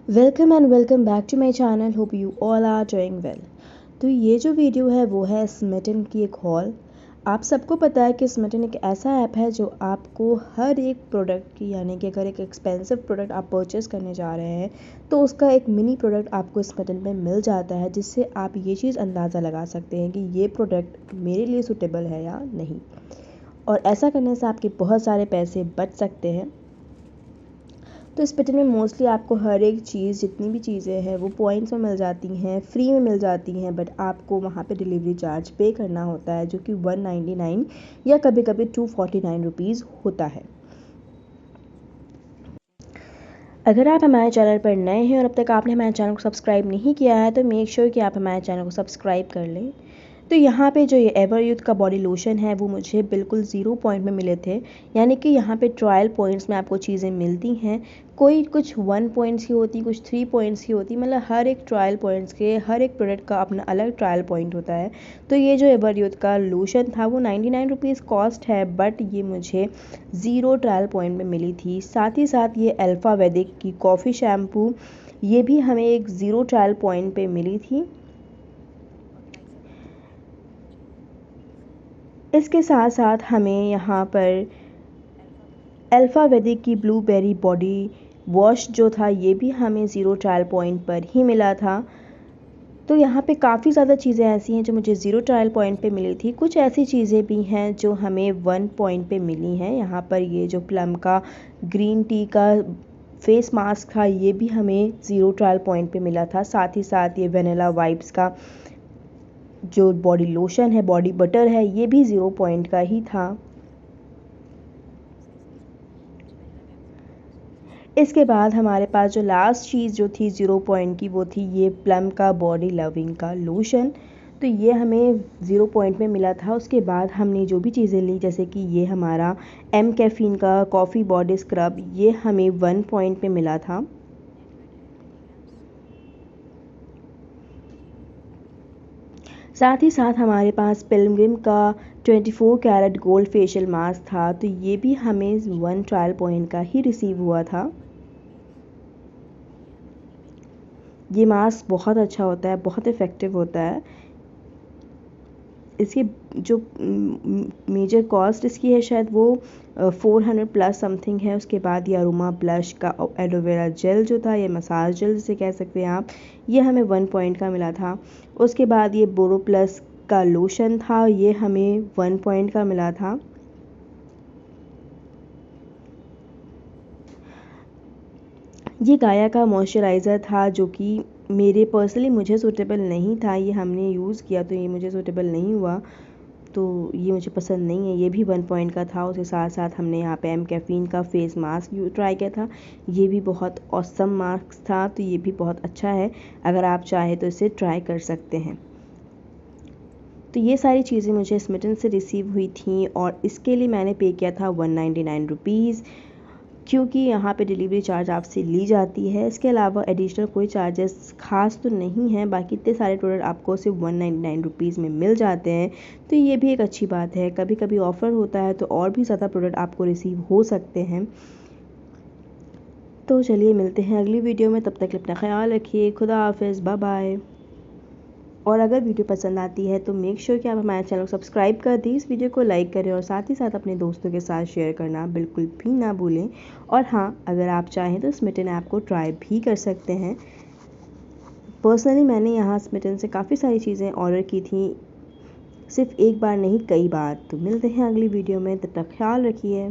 Welcome and welcome back to my channel. Hope you all are doing well. तो ये जो video है वो है स्मिटन की एक हॉल। आप सबको पता है कि स्मिटन एक ऐसा ऐप है जो आपको हर एक प्रोडक्ट की, यानी कि अगर एक एक्सपेंसिव प्रोडक्ट आप परचेस करने जा रहे हैं तो उसका एक मिनी प्रोडक्ट आपको स्मिटन पे मिल जाता है, जिससे आप ये चीज़ अंदाज़ा लगा सकते हैं कि ये प्रोडक्ट मेरे लिए सूटेबल है या नहीं। और ऐसा करने से आपके बहुत सारे पैसे बच सकते हैं। तो स्मिटन में मोस्टली आपको हर एक चीज़, जितनी भी चीज़ें हैं वो पॉइंट्स में मिल जाती हैं, फ्री में मिल जाती हैं, बट आपको वहाँ पे डिलीवरी चार्ज पे करना होता है, जो कि 199 या कभी कभी 249 रुपीज़ होता है। अगर आप हमारे चैनल पर नए हैं और अब तक आपने हमारे चैनल को सब्सक्राइब नहीं किया है तो मेक श्योर कि आप हमारे चैनल को सब्सक्राइब कर लें। तो यहाँ पे जो ये एवर यूथ का बॉडी लोशन है वो मुझे बिल्कुल 0 पॉइंट में मिले थे, यानी कि यहाँ पे ट्रायल पॉइंट्स में आपको चीज़ें मिलती हैं। कोई कुछ 1 पॉइंट्स की होती, कुछ 3 पॉइंट्स की होती, मतलब हर एक ट्रायल पॉइंट्स के, हर एक प्रोडक्ट का अपना अलग ट्रायल पॉइंट होता है। तो ये जो एवर यूथ का लोशन था वो 99 रुपीज़ कॉस्ट है, बट ये मुझे 0 ट्रायल पॉइंट में मिली थी। साथ ही साथ ये अल्फ़ा वैदिक की कॉफ़ी शैम्पू, ये भी हमें एक 0 ट्रायल पॉइंट पे मिली थी। इसके साथ साथ हमें यहाँ पर अल्फ़ा वैदिक की ब्लूबेरी बॉडी वॉश जो था ये भी हमें 0 ट्रायल पॉइंट पर ही मिला था। तो यहाँ पे काफ़ी ज़्यादा चीज़ें ऐसी हैं जो मुझे 0 ट्रायल पॉइंट पे मिली थी। कुछ ऐसी चीज़ें भी हैं जो हमें 1 पॉइंट पे मिली हैं। यहाँ पर ये जो प्लम का ग्रीन टी का फेस मास्क था ये भी हमें 0 ट्रायल पॉइंट पे मिला था। साथ ही साथ ये वेनिला वाइब्स का जो बॉडी लोशन है, बॉडी बटर है, ये भी 0 पॉइंट का ही था। इसके बाद हमारे पास जो लास्ट चीज़ जो थी 0 पॉइंट की वो थी ये प्लम का बॉडी लविंग का लोशन। तो ये हमें 0 पॉइंट में मिला था। उसके बाद हमने जो भी चीज़ें ली, जैसे कि ये हमारा एम कैफ़ीन का कॉफ़ी बॉडी स्क्रब, ये हमें 1 पॉइंट पे मिला था। साथ ही साथ हमारे पास पिलग्रिम का 24 कैरेट गोल्ड फेशियल मास्क था, तो ये भी हमें 1 ट्रायल पॉइंट का ही रिसीव हुआ था। ये मास्क बहुत अच्छा होता है, बहुत इफ़ेक्टिव होता है। इसकी जो मेजर कॉस्ट इसकी है शायद वो 400 प्लस समथिंग है। उसके बाद ये अरोमा ब्लश का एलोवेरा जेल जो था, ये मसाज जेल जिसे कह सकते हैं आप, ये हमें 1 पॉइंट का मिला था। उसके बाद ये बोरो प्लस का लोशन था, ये हमें 1 पॉइंट का मिला था। ये गाया का मॉइस्चराइज़र था जो कि मेरे पर्सनली मुझे सूटेबल नहीं था। ये हमने यूज़ किया तो ये मुझे सूटेबल नहीं हुआ, तो ये मुझे पसंद नहीं है। ये भी 1 पॉइंट का था। उसके साथ साथ हमने यहाँ पे एम कैफ़ीन का फेस मास्क ट्राई किया था, ये भी बहुत ऑसम मास्क था, तो ये भी बहुत अच्छा है। अगर आप चाहें तो इसे ट्राई कर सकते हैं। तो ये सारी चीज़ें मुझे स्मिटन से रिसीव हुई थी और इसके लिए मैंने पे किया था 199 रुपीज़, क्योंकि यहाँ पे डिलीवरी चार्ज आपसे ली जाती है। इसके अलावा एडिशनल कोई चार्जेस खास तो नहीं हैं। बाकी इतने सारे प्रोडक्ट आपको सिर्फ 199 रुपीज़ में मिल जाते हैं, तो ये भी एक अच्छी बात है। कभी कभी ऑफ़र होता है तो और भी ज़्यादा प्रोडक्ट आपको रिसीव हो सकते हैं। तो चलिए मिलते हैं अगली वीडियो में, तब तक अपना ख्याल रखिए। खुदा हाफिज़, बाय बाय। और अगर वीडियो पसंद आती है तो मेक श्योर कि आप हमारे चैनल को सब्सक्राइब कर दें, इस वीडियो को लाइक करें और साथ ही साथ अपने दोस्तों के साथ शेयर करना बिल्कुल भी ना भूलें। और हाँ, अगर आप चाहें तो स्मिटन ऐप को ट्राई भी कर सकते हैं। पर्सनली मैंने यहाँ स्मिटन से काफ़ी सारी चीज़ें ऑर्डर की थी, सिर्फ एक बार नहीं कई बार। तो मिलते हैं अगली वीडियो में, तब तक ख्याल रखिए।